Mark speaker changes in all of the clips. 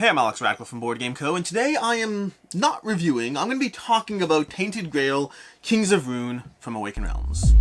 Speaker 1: Hey, I'm Alex Radcliffe from Board Game Co., and today I am not reviewing, I'm going to be talking about Tainted Grail, Kings of Ruin from Awakened Realms.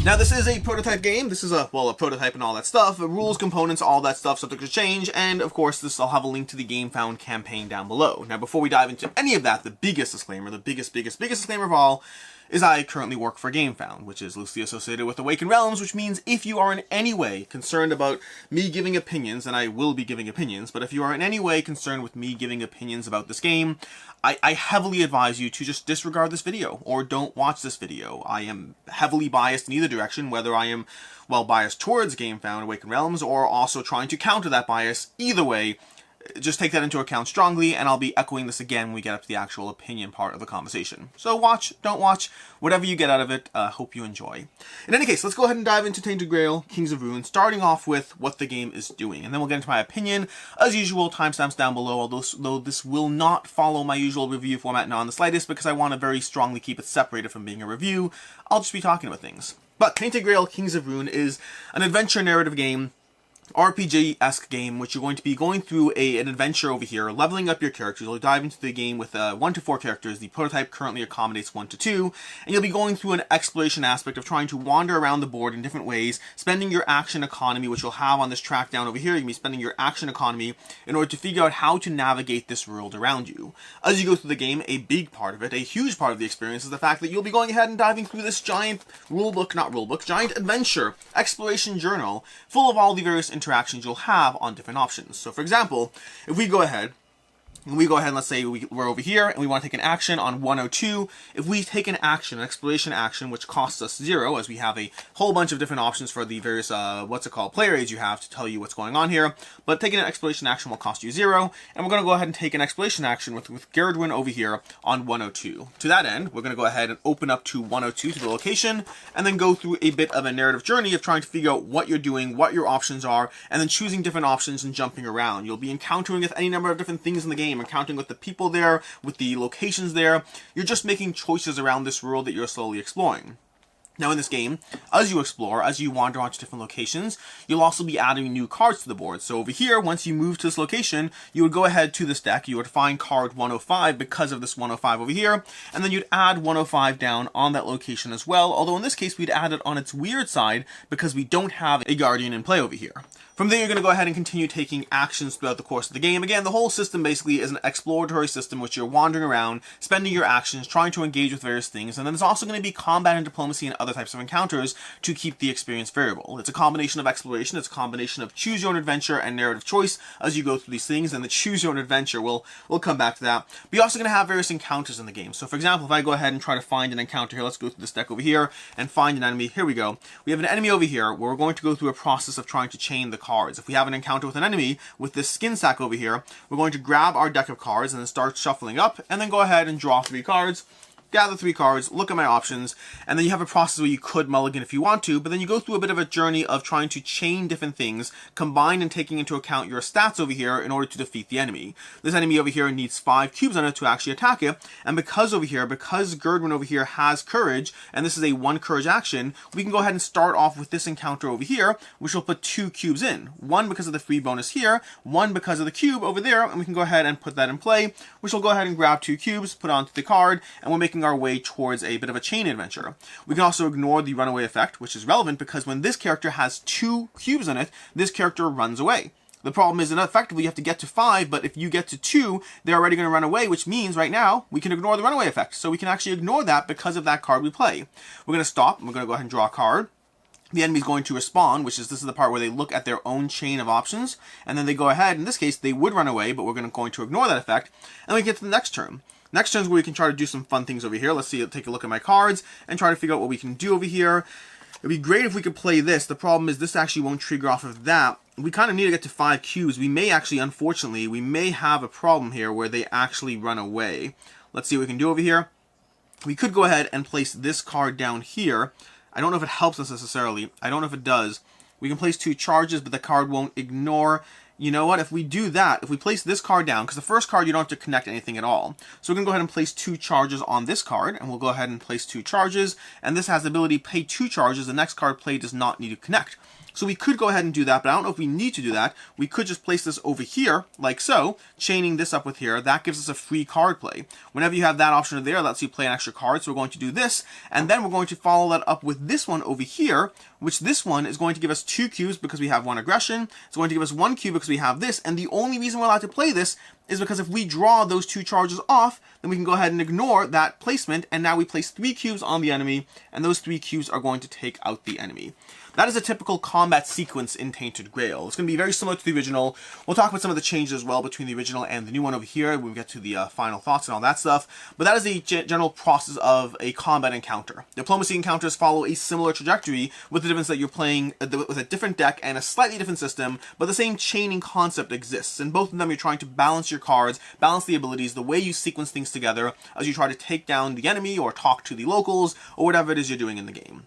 Speaker 1: Now, this is a prototype game. This is a prototype and all that stuff, rules, components, all that stuff, subject to change, and of course, I'll have a link to the Game Found campaign down below. Now, before we dive into any of that, the biggest disclaimer, the biggest disclaimer of all, is I currently work for Game Found, which is loosely associated with Awakened Realms, which means if you are in any way concerned about me giving opinions, and I will be giving opinions, but if you are in any way concerned with me giving opinions about this game, I heavily advise you to just disregard this video, or don't watch this video. I am heavily biased in either direction, whether I am, biased towards Game Found, Awakened Realms, or also trying to counter that bias. Either way, just take that into account strongly, and I'll be echoing this again when we get up to the actual opinion part of the conversation. So watch, don't watch, whatever you get out of it, hope you enjoy. In any case, let's go ahead and dive into Tainted Grail, Kings of Ruin, starting off with what the game is doing, and then we'll get into my opinion. As usual, timestamps down below, although this will not follow my usual review format, not in the slightest, because I want to very strongly keep it separated from being a review. I'll just be talking about things. But Tainted Grail, Kings of Ruin is an adventure narrative game, RPG-esque game, which you're going to be going through an adventure over here, leveling up your characters. You'll dive into the game with 1 to 4 characters. The prototype currently accommodates 1 to 2, and you'll be going through an exploration aspect of trying to wander around the board in different ways, spending your action economy, which you'll have on this track down over here. You'll be spending your action economy in order to figure out how to navigate this world around you. As you go through the game, a big part of it, a huge part of the experience, is the fact that you'll be going ahead and diving through this giant giant adventure, exploration journal, full of all the various interactions you'll have on different options. So for example, if we go ahead, and let's say we're over here and we want to take an action on 102. If we take an action, an exploration action, which costs us 0, as we have a whole bunch of different options for the various, player aids you have to tell you what's going on here. But taking an exploration action will cost you 0, and we're going to go ahead and take an exploration action with Wyrdness over here on 102. To that end, we're going to go ahead and open up to 102 to the location, and then go through a bit of a narrative journey of trying to figure out what you're doing, what your options are, and then choosing different options and jumping around. You'll be encountering with any number of different things in the game, encountering with the people there, with the locations there. You're just making choices around this world that you're slowly exploring. Now in this game, as you explore, as you wander onto different locations, you'll also be adding new cards to the board. So over here, once you move to this location, you would go ahead to this deck, you would find card 105 because of this 105 over here, and then you'd add 105 down on that location as well, although in this case we'd add it on its weird side because we don't have a guardian in play over here. From there, you're going to go ahead and continue taking actions throughout the course of the game. Again, the whole system basically is an exploratory system which you're wandering around, spending your actions, trying to engage with various things, and then there's also going to be combat and diplomacy and other types of encounters to keep the experience variable. It's a combination of exploration, it's a combination of choose your own adventure and narrative choice as you go through these things, and the choose your own adventure, we'll come back to that. But you're also going to have various encounters in the game. So for example, if I go ahead and try to find an encounter here, let's go through this deck over here and find an enemy. Here we go. We have an enemy over here where we're going to go through a process of trying to chain the cards. If we have an encounter with an enemy with this skin sack over here, we're going to grab our deck of cards and then start shuffling up, and then go ahead and draw 3 cards. Gather 3 cards, look at my options, and then you have a process where you could mulligan if you want to, but then you go through a bit of a journey of trying to chain different things, combine and taking into account your stats over here in order to defeat the enemy. This enemy over here needs 5 cubes on it to actually attack it, and because Wyrdness over here has courage, and this is a 1 courage action, we can go ahead and start off with this encounter over here, which will put 2 cubes in. 1 because of the free bonus here, 1 because of the cube over there, and we can go ahead and put that in play, which will go ahead and grab 2 cubes, put onto the card, and we're making our way towards a bit of a chain adventure. We can also ignore the runaway effect, which is relevant because when this character has 2 cubes in it, this character runs away. The problem is that effectively you have to get to 5, but if you get to 2, they're already going to run away, which means right now we can ignore the runaway effect. So we can actually ignore that because of that card we play. We're going to stop, and we're going to go ahead and draw a card. The enemy's going to respond, this is the part where they look at their own chain of options, and then they go ahead. In this case, they would run away, but we're going to ignore that effect, and we get to the next turn. Next turn is where we can try to do some fun things over here. Let's see, take a look at my cards and try to figure out what we can do over here. It'd be great if we could play this. The problem is this actually won't trigger off of that. We kind of need to get to 5 cubes. We may actually, unfortunately, we may have a problem here where they actually run away. Let's see what we can do over here. We could go ahead and place this card down here. I don't know if it helps us necessarily. I don't know if it does. We can place 2 charges, but the card won't ignore. You know what, if we do that, if we place this card down, because the first card you don't have to connect anything at all. So we're going to go ahead and place 2 charges on this card, and we'll go ahead and place 2 charges, and this has the ability to pay 2 charges. The next card played does not need to connect. So we could go ahead and do that, but I don't know if we need to do that. We could just place this over here, like so, chaining this up with here. That gives us a free card play. Whenever you have that option there, that lets you play an extra card. So we're going to do this, and then we're going to follow that up with this one over here, which this one is going to give us 2 cubes because we have 1 aggression. It's going to give us 1 cube because we have this, and the only reason we're allowed to play this is because if we draw those 2 charges off, then we can go ahead and ignore that placement, and now we place 3 cubes on the enemy, and those 3 cubes are going to take out the enemy. That is a typical combat sequence in Tainted Grail. It's going to be very similar to the original. We'll talk about some of the changes as well between the original and the new one over here when we get to the final thoughts and all that stuff. But that is the general process of a combat encounter. Diplomacy encounters follow a similar trajectory, with the difference that you're playing with a different deck and a slightly different system, but the same chaining concept exists. In both of them, you're trying to balance your cards, balance the abilities, the way you sequence things together as you try to take down the enemy or talk to the locals or whatever it is you're doing in the game.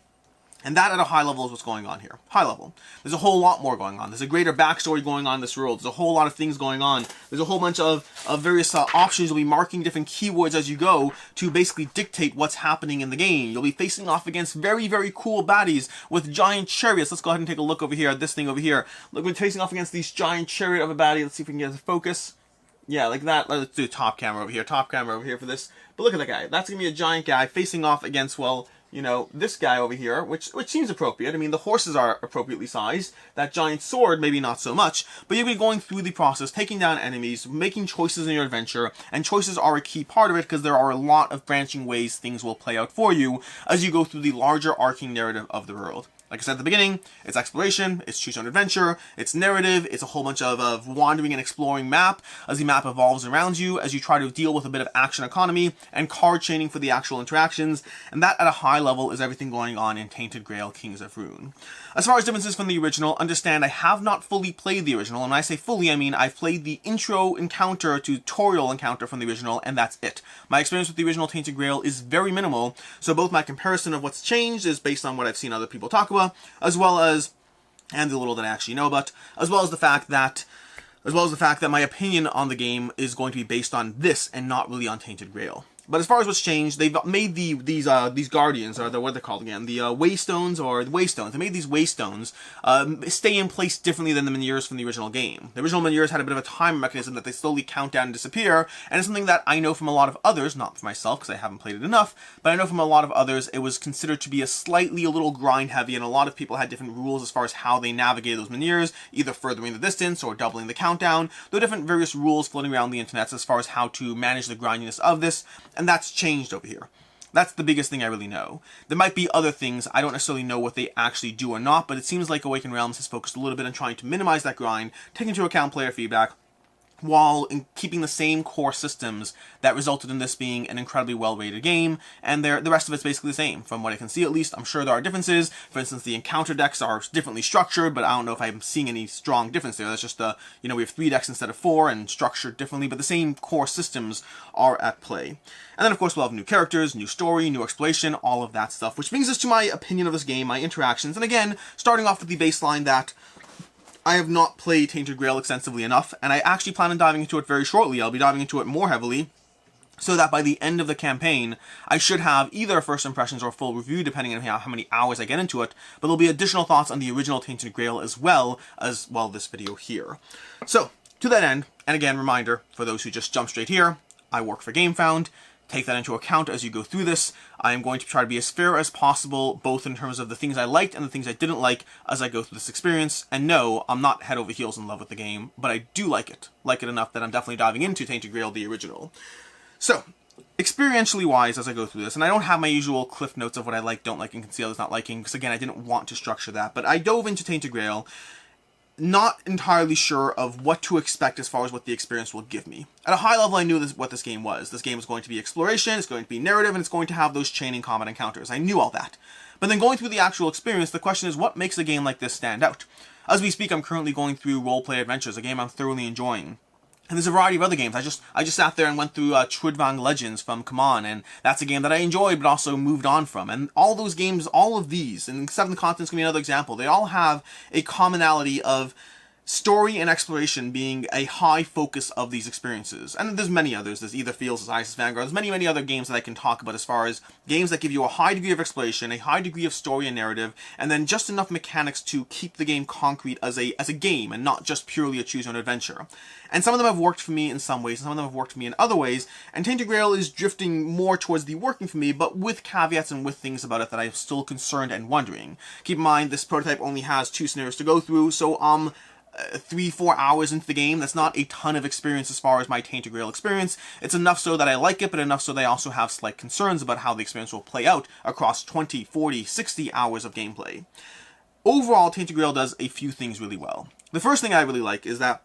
Speaker 1: And that at a high level is what's going on here. High level. There's a whole lot more going on. There's a greater backstory going on in this world. There's a whole lot of things going on. There's a whole bunch of various options. You'll be marking different keywords as you go to basically dictate what's happening in the game. You'll be facing off against very, very cool baddies with giant chariots. Let's go ahead and take a look over here at this thing over here. Look, we're facing off against these giant chariot of a baddie. Let's see if we can get it to focus. Yeah, like that. Let's do top camera over here. Top camera over here for this. But look at that guy. That's going to be a giant guy facing off against, well, you know, this guy over here, which seems appropriate. I mean, the horses are appropriately sized. That giant sword, maybe not so much. But you'll be going through the process, taking down enemies, making choices in your adventure. And choices are a key part of it because there are a lot of branching ways things will play out for you as you go through the larger arcing narrative of the world. Like I said at the beginning, it's exploration, it's choose your own adventure, it's narrative, it's a whole bunch of wandering and exploring map as the map evolves around you, as you try to deal with a bit of action economy and card chaining for the actual interactions, and that at a high level is everything going on in Tainted Grail Kings of Ruin. As far as differences from the original, understand I have not fully played the original, and when I say fully, I mean I've played the intro encounter tutorial encounter from the original, and that's it. My experience with the original Tainted Grail is very minimal, so both my comparison of what's changed is based on what I've seen other people talk about, as well as, and the little that I actually know about, as well as the fact that my opinion on the game is going to be based on this and not really on Tainted Grail. But as far as what's changed, they've made these guardians, or what they're called again, the waystones. They made these waystones stay in place differently than the menhirs from the original game. The original menhirs had a bit of a time mechanism that they slowly count down and disappear, and it's something that I know from a lot of others, not for myself because I haven't played it enough, but I know from a lot of others it was considered to be a little grind heavy, and a lot of people had different rules as far as how they navigated those menhirs, either furthering the distance or doubling the countdown. There are different various rules floating around the internet as far as how to manage the grindiness of this, and that's changed over here. That's the biggest thing I really know. There might be other things, I don't necessarily know what they actually do or not, but it seems like Awakened Realms has focused a little bit on trying to minimize that grind, take into account player feedback, while keeping the same core systems that resulted in this being an incredibly well-rated game, and the rest of it's basically the same. From what I can see, at least, I'm sure there are differences. For instance, the encounter decks are differently structured, but I don't know if I'm seeing any strong difference there. That's just, we have 3 decks instead of 4, and structured differently, but the same core systems are at play. And then, of course, we'll have new characters, new story, new exploration, all of that stuff, which brings us to my opinion of this game, my interactions, and again, starting off with the baseline that I have not played Tainted Grail extensively enough, and I actually plan on diving into it very shortly. I'll be diving into it more heavily, so that by the end of the campaign, I should have either first impressions or a full review, depending on how many hours I get into it, but there'll be additional thoughts on the original Tainted Grail as well this video here. So, to that end, and again, reminder, for those who just jump straight here, I work for GameFound. Take that into account as you go through this. I am going to try to be as fair as possible, both in terms of the things I liked and the things I didn't like as I go through this experience. And no, I'm not head over heels in love with the game, but I do like it. Like it enough that I'm definitely diving into Tainted Grail, the original. So, experientially wise as I go through this, and I don't have my usual cliff notes of what I like, don't like, and can see others not liking, because again, I didn't want to structure that, but I dove into Tainted Grail not entirely sure of what to expect as far as what the experience will give me. At a high level, I knew what this game was. This game was going to be exploration, it's going to be narrative, and it's going to have those chaining combat encounters. I knew all that. But then going through the actual experience, the question is, what makes a game like this stand out? As we speak, I'm currently going through Roleplay Adventures, a game I'm thoroughly enjoying. And there's a variety of other games. I just sat there and went through Trudvang Legends from Kaman, and that's a game that I enjoyed but also moved on from. And all those games, all of these, and Seven Continents can be another example, they all have a commonality of story and exploration being a high focus of these experiences. And there's many others. There's Either Fields, there's Isis Vanguard, there's many other games that I can talk about as far as games that give you a high degree of exploration, a high degree of story and narrative, and then just enough mechanics to keep the game concrete as a game and not just purely a choose your own adventure. And some of them have worked for me in some ways, and some of them have worked for me in other ways, and Tainted Grail is drifting more towards the working for me, but with caveats and with things about it that I'm still concerned and wondering. Keep in mind, this prototype only has 2 scenarios to go through, so 3-4 hours into the game, that's not a ton of experience as far as my Tainted Grail experience. It's enough so that I like it, but enough so that I also have slight concerns about how the experience will play out across 20, 40, 60 hours of gameplay. Overall, Tainted Grail does a few things really well. The first thing I really like is that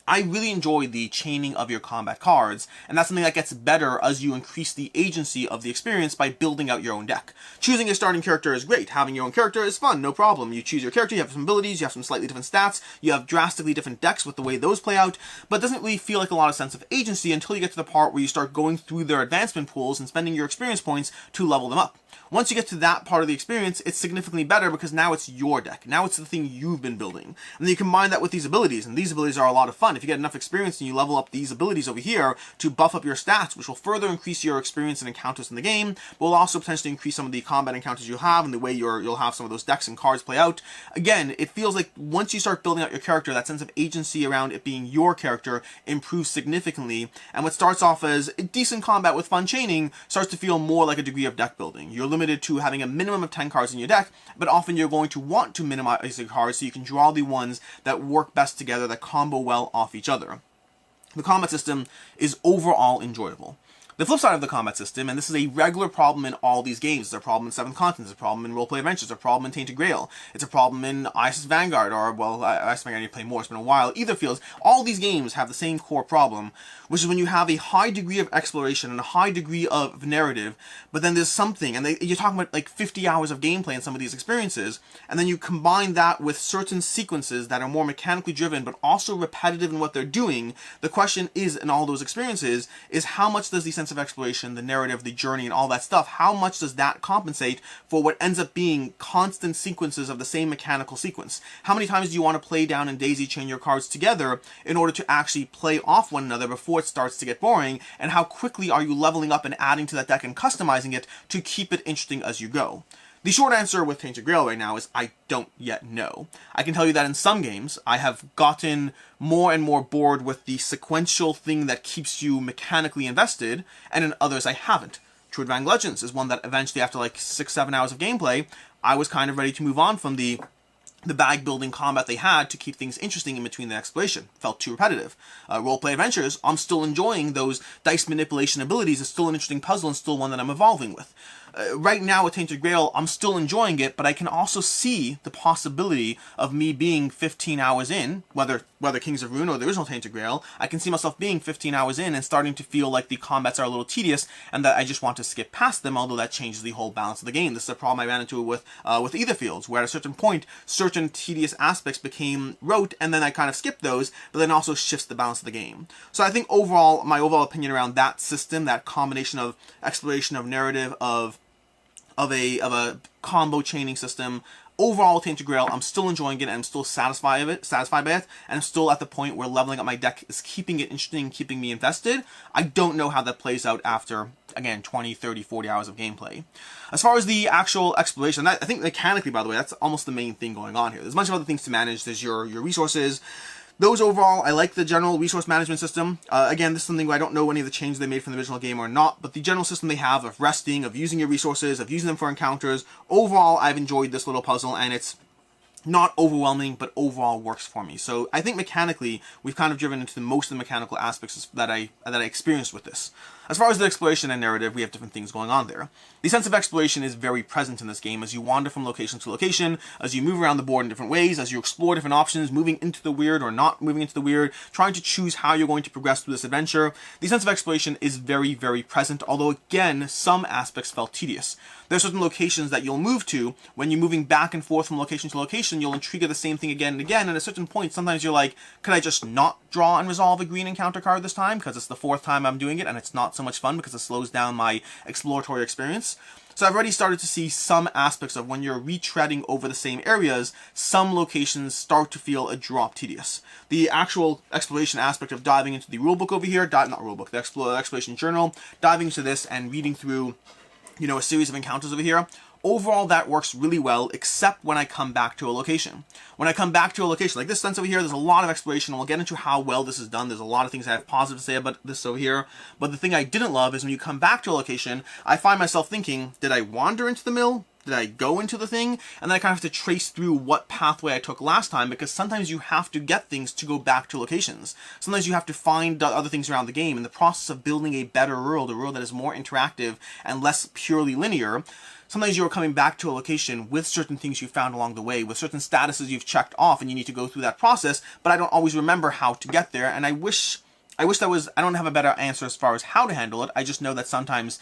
Speaker 1: I really enjoy the chaining of your combat cards, and that's something that gets better as you increase the agency of the experience by building out your own deck. Choosing a starting character is great. Having your own character is fun, no problem. You choose your character, you have some abilities, you have some slightly different stats, you have drastically different decks with the way those play out, but it doesn't really feel like a lot of sense of agency until you get to the part where you start going through their advancement pools and spending your experience points to level them up. Once you get to that part of the experience, it's significantly better because now it's your deck. Now it's the thing you've been building. And then you combine that with these abilities, and these abilities are a lot of fun. If you get enough experience and you level up these abilities over here to buff up your stats, which will further increase your experience and encounters in the game, but will also potentially increase some of the combat encounters you have and the way you'll have some of those decks and cards play out. Again, it feels like once you start building out your character, that sense of agency around it being your character improves significantly, and what starts off as decent combat with fun chaining starts to feel more like a degree of deck building. You're limited to having a minimum of 10 cards in your deck, but often you're going to want to minimize the cards so you can draw the ones that work best together, that combo well off each other. The combat system is overall enjoyable. The flip side of the combat system, and this is a regular problem in all these games, it's a problem in Seventh Continent, it's a problem in Roleplay Adventures, it's a problem in Tainted Grail, it's a problem in Isis Vanguard, or, well, Isis Vanguard I need to play more, it's been a while, Either Fields. All these games have the same core problem, which is when you have a high degree of exploration and a high degree of narrative, but then there's something, and you're talking about like 50 hours of gameplay in some of these experiences, and then you combine that with certain sequences that are more mechanically driven, but also repetitive in what they're doing. The question is, in all those experiences, is how much does the sense of exploration, the narrative, the journey, and all that stuff, how much does that compensate for what ends up being constant sequences of the same mechanical sequence? How many times do you want to play down and daisy chain your cards together in order to actually play off one another before it starts to get boring? And how quickly are you leveling up and adding to that deck and customizing it to keep it interesting as you go? The short answer with Tainted Grail right now is I don't yet know. I can tell you that in some games, I have gotten more and more bored with the sequential thing that keeps you mechanically invested, and in others I haven't. True Advang Legends is one that eventually, after like 6-7 hours of gameplay, I was kind of ready to move on from the bag building combat they had to keep things interesting in between the exploration. Felt too repetitive. Roleplay Adventures, I'm still enjoying those dice manipulation abilities. It's still an interesting puzzle and still one that I'm evolving with. Right now with Tainted Grail, I'm still enjoying it, but I can also see the possibility of me being 15 hours in, whether Kings of Ruin or the original Tainted Grail, I can see myself being 15 hours in and starting to feel like the combats are a little tedious and that I just want to skip past them, although that changes the whole balance of the game. This is a problem I ran into with Either Fields, where at a certain point, certain tedious aspects became rote, and then I kind of skipped those, but then also shifts the balance of the game. So I think overall, my overall opinion around that system, that combination of exploration, of narrative, of a combo chaining system, overall Tainted Grail, I'm still enjoying it and I'm still satisfied by it, and I'm still at the point where leveling up my deck is keeping it interesting, keeping me invested. I don't know how that plays out after, again, 20, 30, 40 hours of gameplay. As far as the actual exploration, I think mechanically, by the way, that's almost the main thing going on here. There's a bunch of other things to manage. There's your resources. Those overall, I like the general resource management system. Again, this is something where I don't know any of the changes they made from the original game or not, but the general system they have of resting, of using your resources, of using them for encounters, overall, I've enjoyed this little puzzle, and it's not overwhelming, but overall works for me. So I think mechanically, we've kind of driven into most of the mechanical aspects that I experienced with this. As far as the exploration and narrative, we have different things going on there. The sense of exploration is very present in this game as you wander from location to location, as you move around the board in different ways, as you explore different options, moving into the weird or not moving into the weird, trying to choose how you're going to progress through this adventure. The sense of exploration is very, very present, although again, some aspects felt tedious. There are certain locations that you'll move to when you're moving back and forth from location to location exploration, you'll trigger the same thing again and again, and at a certain point, sometimes you're like, could I just not draw and resolve a green encounter card this time, because it's the 4th time I'm doing it, and it's not so much fun because it slows down my exploratory experience. So I've already started to see some aspects of when you're retreading over the same areas, some locations start to feel a drop tedious. The actual exploration aspect of diving into the rulebook over here, not rulebook, the exploration journal, diving into this and reading through, you know, a series of encounters over here, overall that works really well, except when I come back to a location. When I come back to a location, like this sense over here, there's a lot of exploration, and we'll get into how well this is done. There's a lot of things I have positive to say about this over here, but the thing I didn't love is when you come back to a location, I find myself thinking, did I wander into the mill? Did I go into the thing? And then I kind of have to trace through what pathway I took last time, because sometimes you have to get things to go back to locations. Sometimes you have to find other things around the game. In the process of building a better world, a world that is more interactive and less purely linear, sometimes you're coming back to a location with certain things you found along the way, with certain statuses you've checked off, and you need to go through that process, but I don't always remember how to get there, and I wish that was, I don't have a better answer as far as how to handle it. I just know that sometimes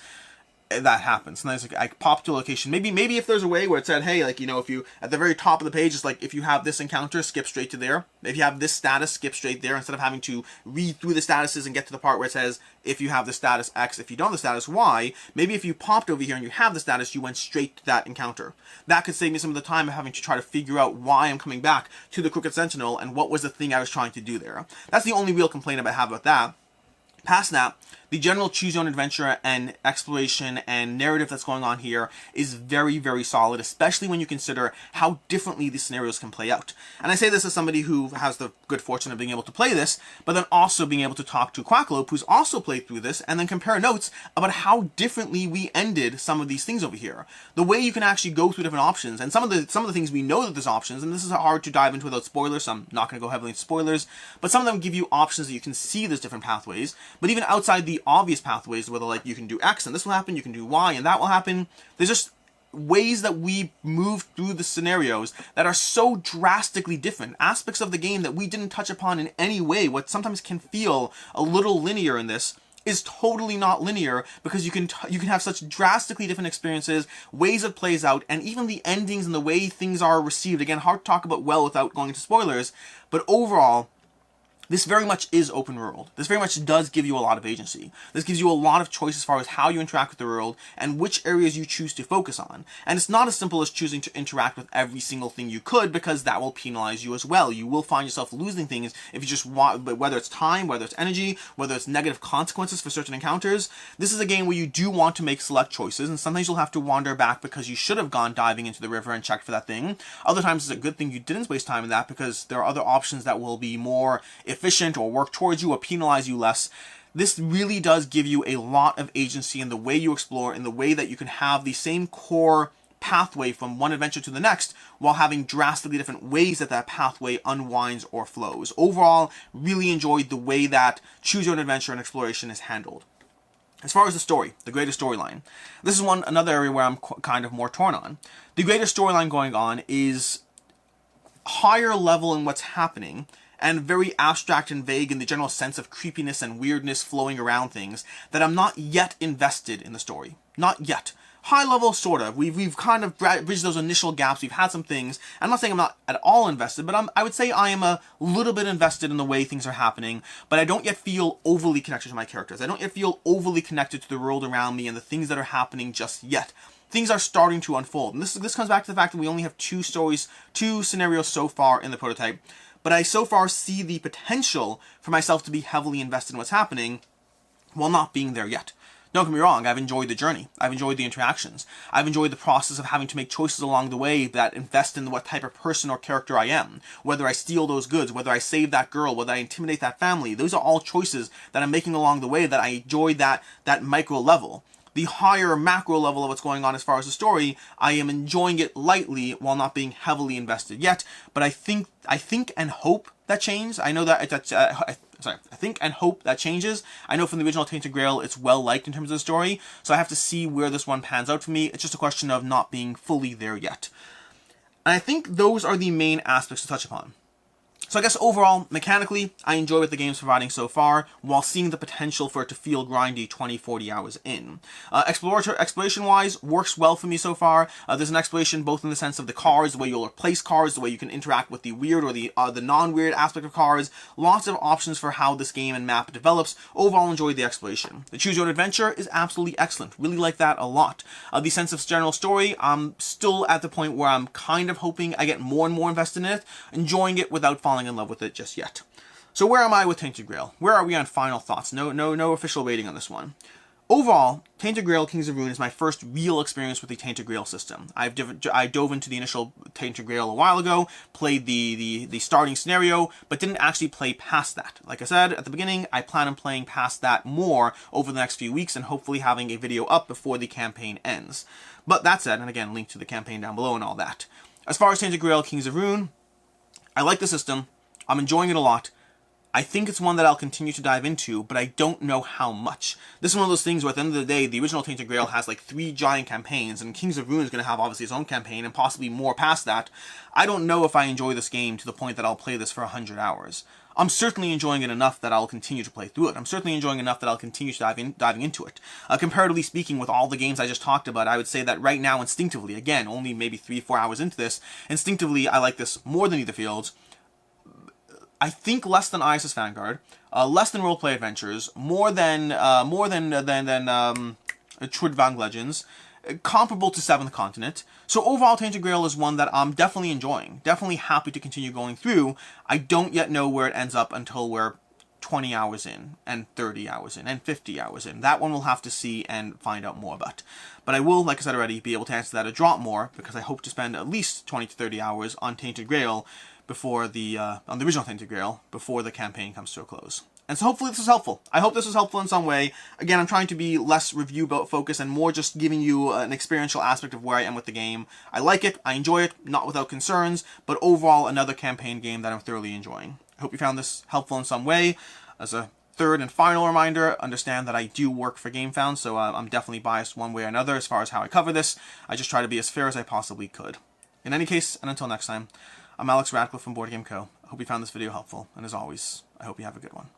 Speaker 1: that happens. Sometimes like, I pop to a location. Maybe if there's a way where it said, hey, like, you know, if you, at the very top of the page, it's like, if you have this encounter, skip straight to there. If you have this status, skip straight there, instead of having to read through the statuses and get to the part where it says, if you have the status X, if you don't have the status Y, maybe if you popped over here and you have the status, you went straight to that encounter. That could save me some of the time of having to try to figure out why I'm coming back to the Crooked Sentinel and what was the thing I was trying to do there. That's the only real complaint I have about that. Past that, the general choose your own adventure and exploration and narrative that's going on here is very, very solid, especially when you consider how differently these scenarios can play out. And I say this as somebody who has the good fortune of being able to play this, but then also being able to talk to Quackalope, who's also played through this, and then compare notes about how differently we ended some of these things over here. The way you can actually go through different options, and some of the things we know that there's options, and this is hard to dive into without spoilers, so I'm not going to go heavily into spoilers, but some of them give you options that you can see there's different pathways. But even outside the obvious pathways, whether like you can do X and this will happen, you can do Y and that will happen, there's just ways that we move through the scenarios that are so drastically different. Aspects of the game that we didn't touch upon in any way, what sometimes can feel a little linear in this, is totally not linear, because you can have such drastically different experiences, ways it plays out, and even the endings and the way things are received. Again, hard to talk about well without going into spoilers, but overall, this very much is open world. This very much does give you a lot of agency. This gives you a lot of choice as far as how you interact with the world and which areas you choose to focus on. And it's not as simple as choosing to interact with every single thing you could, because that will penalize you as well. You will find yourself losing things if you just want, whether it's time, whether it's energy, whether it's negative consequences for certain encounters. This is a game where you do want to make select choices, and sometimes you'll have to wander back because you should have gone diving into the river and checked for that thing. Other times it's a good thing you didn't waste time in that, because there are other options that will be more efficient or work towards you or penalize you less. This really does give you a lot of agency in the way you explore, in the way that you can have the same core pathway from one adventure to the next while having drastically different ways that that pathway unwinds or flows. Overall, really enjoyed the way that choose your own adventure and exploration is handled. As far as the story, the greater storyline, this is another area where I'm kind of more torn on. The greater storyline going on is higher level in what's happening, and very abstract and vague in the general sense of creepiness and weirdness flowing around things, that I'm not yet invested in the story. Not yet. High level, sort of. We've kind of bridged those initial gaps. We've had some things. I'm not saying I'm not at all invested, but I would say I am a little bit invested in the way things are happening, but I don't yet feel overly connected to my characters. I don't yet feel overly connected to the world around me and the things that are happening just yet. Things are starting to unfold. And this comes back to the fact that we only have two scenarios so far in the prototype, but I so far see the potential for myself to be heavily invested in what's happening while not being there yet. Don't get me wrong, I've enjoyed the journey. I've enjoyed the interactions. I've enjoyed the process of having to make choices along the way that invest in what type of person or character I am. Whether I steal those goods, whether I save that girl, whether I intimidate that family. Those are all choices that I'm making along the way that I enjoy that micro level. The higher macro level of what's going on as far as the story, I am enjoying it lightly while not being heavily invested yet. But I think and hope that changes. I know that I think and hope that changes. I know from the original Tainted Grail, it's well liked in terms of the story, so I have to see where this one pans out for me. It's just a question of not being fully there yet. And I think those are the main aspects to touch upon. So I guess overall, mechanically, I enjoy what the game's providing so far, while seeing the potential for it to feel grindy 20-40 hours in. Exploration-wise, works well for me so far. There's an exploration both in the sense of the cards, the way you'll replace cards, the way you can interact with the weird or the non-weird aspect of cards. Lots of options for how this game and map develops. Overall, enjoyed the exploration. The Choose Your Own Adventure is absolutely excellent. Really like that a lot. The sense of general story, I'm still at the point where I'm kind of hoping I get more and more invested in it, enjoying it without falling in love with it just yet. So where am I with Tainted Grail? Where are we on final thoughts? No official rating on this one. Overall, Tainted Grail Kings of Ruin is my first real experience with the Tainted Grail system. I dove into the initial Tainted Grail a while ago, played the starting scenario, but didn't actually play past that. Like I said at the beginning, I plan on playing past that more over the next few weeks and hopefully having a video up before the campaign ends. But that said, and again, link to the campaign down below and all that. As far as Tainted Grail Kings of Ruin, I like the system. I'm enjoying it a lot. I think it's one that I'll continue to dive into, but I don't know how much. This is one of those things where at the end of the day, the original Tainted Grail has like 3 giant campaigns, and Kings of Ruin is going to have obviously its own campaign, and possibly more past that. I don't know if I enjoy this game to the point that I'll play this for 100 hours. I'm certainly enjoying it enough that I'll continue to play through it. I'm certainly enjoying enough that I'll continue to diving into it. Comparatively speaking, with all the games I just talked about, I would say that right now, instinctively, again, only maybe 3-4 hours into this, instinctively, I like this more than Netherfields. I think less than ISS Vanguard, less than Roleplay Adventures, more than Trudvang Legends, comparable to Seventh Continent. So overall, Tainted Grail is one that I'm definitely enjoying, definitely happy to continue going through. I don't yet know where it ends up until we're 20 hours in, and 30 hours in, and 50 hours in. That one we'll have to see and find out more about. But I will, like I said already, be able to answer that a drop more, because I hope to spend at least 20 to 30 hours on Tainted Grail before on the original Tainted Grail, before the campaign comes to a close. And so hopefully this is helpful. I hope this was helpful in some way. Again, I'm trying to be less review focused and more just giving you an experiential aspect of where I am with the game. I like it, I enjoy it, not without concerns, but overall another campaign game that I'm thoroughly enjoying. I hope you found this helpful in some way. As a third and final reminder, understand that I do work for GameFound, so I'm definitely biased one way or another as far as how I cover this. I just try to be as fair as I possibly could. In any case, and until next time, I'm Alex Radcliffe from Board Game Co. I hope you found this video helpful, and as always, I hope you have a good one.